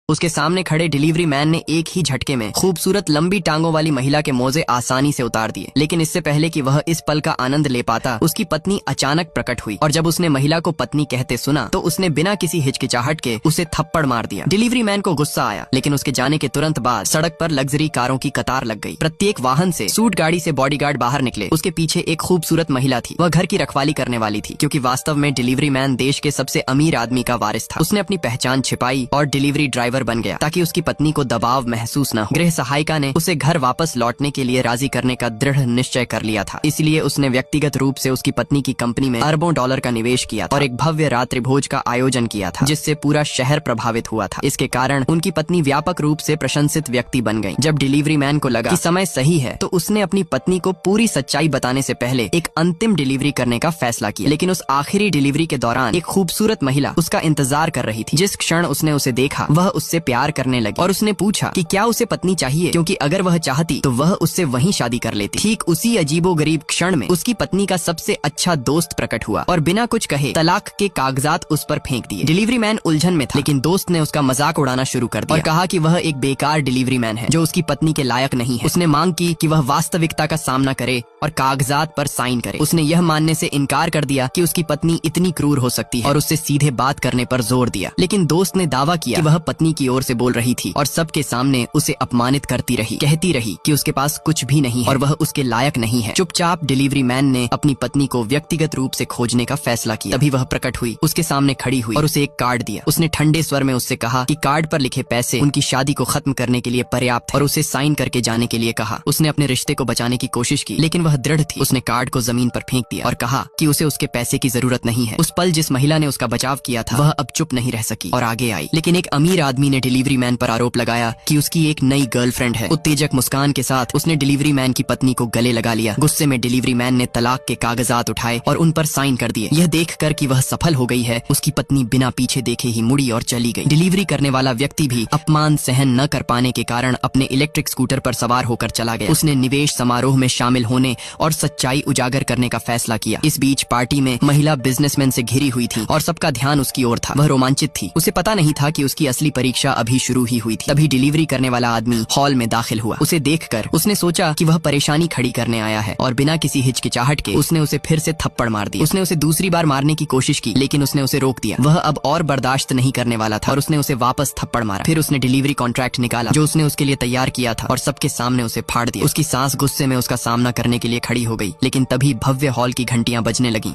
उसके सामने खड़े डिलीवरी मैन ने एक ही झटके में खूबसूरत लंबी टांगों वाली महिला के मोजे आसानी से उतार दिए। लेकिन इससे पहले कि वह इस पल का आनंद ले पाता, उसकी पत्नी अचानक प्रकट हुई और जब उसने महिला को पत्नी कहते सुना तो उसने बिना किसी हिचकिचाहट के उसे थप्पड़ मार दिया। डिलीवरी मैन को गुस्सा आया, लेकिन उसके जाने के तुरंत बाद सड़क पर लग्जरी कारों की कतार लग गई। प्रत्येक वाहन से सूट गाड़ी से बॉडीगार्ड बाहर निकले। उसके पीछे एक खूबसूरत महिला थी। वह घर की रखवाली करने वाली थी, क्योंकि वास्तव में डिलीवरी मैन देश के सबसे अमीर आदमी का वारिस था। उसने अपनी पहचान छिपाई और डिलीवरी ड्राइवर बन गया ताकि उसकी पत्नी को दबाव महसूस न हो। गृह सहायिका ने उसे घर वापस लौटने के लिए राजी करने का दृढ़ निश्चय कर लिया था, इसलिए उसने व्यक्तिगत रूप से उसकी पत्नी की कंपनी में अरबों डॉलर का निवेश किया था और एक भव्य रात्रि भोज का आयोजन किया था, जिससे पूरा शहर प्रभावित हुआ था। इसके कारण उनकी पत्नी व्यापक रूप से प्रशंसित व्यक्ति बन गई। जब डिलीवरी मैन को लगा कि समय सही है, तो उसने अपनी पत्नी को पूरी सच्चाई बताने से पहले एक अंतिम डिलीवरी करने का फैसला किया। लेकिन उस आखिरी डिलीवरी के दौरान एक खूबसूरत महिला उसका इंतजार कर रही थी। जिस क्षण उसने उसे देखा, वह उससे प्यार करने लगी और उसने पूछा कि क्या उसे पत्नी चाहिए, क्योंकि अगर वह चाहती तो वह उससे वहीं शादी कर लेती। ठीक उसी अजीबोगरीब क्षण में उसकी पत्नी का सबसे अच्छा दोस्त प्रकट हुआ और बिना कुछ कहे तलाक के कागजात उस पर फेंक दिए। डिलीवरी मैन उलझन में था, लेकिन दोस्त ने उसका मजाक उड़ाना शुरू कर दिया और कहा कि वह एक बेकार डिलीवरी मैन है जो उसकी पत्नी के लायक नहीं है। उसने मांग की कि वह वास्तविकता का सामना करे और कागजात पर साइन करे। उसने यह मानने से इनकार कर दिया कि उसकी पत्नी इतनी क्रूर हो सकती है और उससे सीधे बात करने पर जोर दिया। लेकिन दोस्त ने दावा किया कि वह पत्नी की ओर से बोल रही थी और सबके सामने उसे अपमानित करती रही, कहती रही कि उसके पास कुछ भी नहीं है और वह उसके लायक नहीं है। चुपचाप डिलीवरी मैन ने अपनी पत्नी को व्यक्तिगत रूप से खोजने का फैसला किया। तभी वह प्रकट हुई, उसके सामने खड़ी हुई और उसे एक कार्ड दिया। उसने ठंडे स्वर में उससे कहा कि कार्ड पर लिखे पैसे उनकी शादी को खत्म करने के लिए पर्याप्त है और उसे साइन करके जाने के लिए कहा। उसने अपने रिश्ते को बचाने की कोशिश की, लेकिन वह दृढ़ थी। उसने कार्ड को जमीन पर फेंक दिया और कहा कि उसे उसके पैसे की जरूरत नहीं है। उस पल जिस महिला ने उसका बचाव किया था, वह अब चुप नहीं रह सकी और आगे आई। लेकिन एक अमीर आदमी ने डिलीवरी मैन पर आरोप लगाया कि उसकी एक नई गर्लफ्रेंड है। उत्तेजक मुस्कान के साथ उसने डिलीवरी मैन की पत्नी को गले लगा लिया। गुस्से में डिलीवरी मैन ने तलाक के कागजात उठाए और उन पर साइन कर दिए। यह देखकर कि वह सफल हो गई है, उसकी पत्नी बिना पीछे देखे ही मुड़ी और चली गई। डिलीवरी करने वाला व्यक्ति भी अपमान सहन न कर पाने के कारण अपने इलेक्ट्रिक स्कूटर पर सवार होकर चला गया। उसने निवेश समारोह में शामिल होने और सच्चाई उजागर करने का फैसला किया। इस बीच पार्टी में महिला बिजनेसमैन से घिरी हुई थी और सबका ध्यान उसकी ओर था। वह रोमांचित थी। उसे पता नहीं था कि उसकी असली परीक्षा अभी शुरू ही हुई थी। तभी डिलीवरी करने वाला आदमी हॉल में दाखिल हुआ। उसे देखकर उसने सोचा कि वह परेशानी खड़ी करने आया है और बिना किसी हिचकिचाहट के उसने उसे फिर से थप्पड़ मार दिया। उसने उसे दूसरी बार मारने की कोशिश की, लेकिन उसने उसे रोक दिया। वह अब और बर्दाश्त नहीं करने वाला था और उसने उसे वापस थप्पड़ मारा। फिर उसने डिलीवरी कॉन्ट्रैक्ट निकाला जो उसने उसके लिए तैयार किया था और सबके सामने उसे फाड़ दिया। उसकी सांस गुस्से में उसका सामना करने के लिए खड़ी हो गई, लेकिन तभी भव्य हॉल की घंटियां बजने लगीं।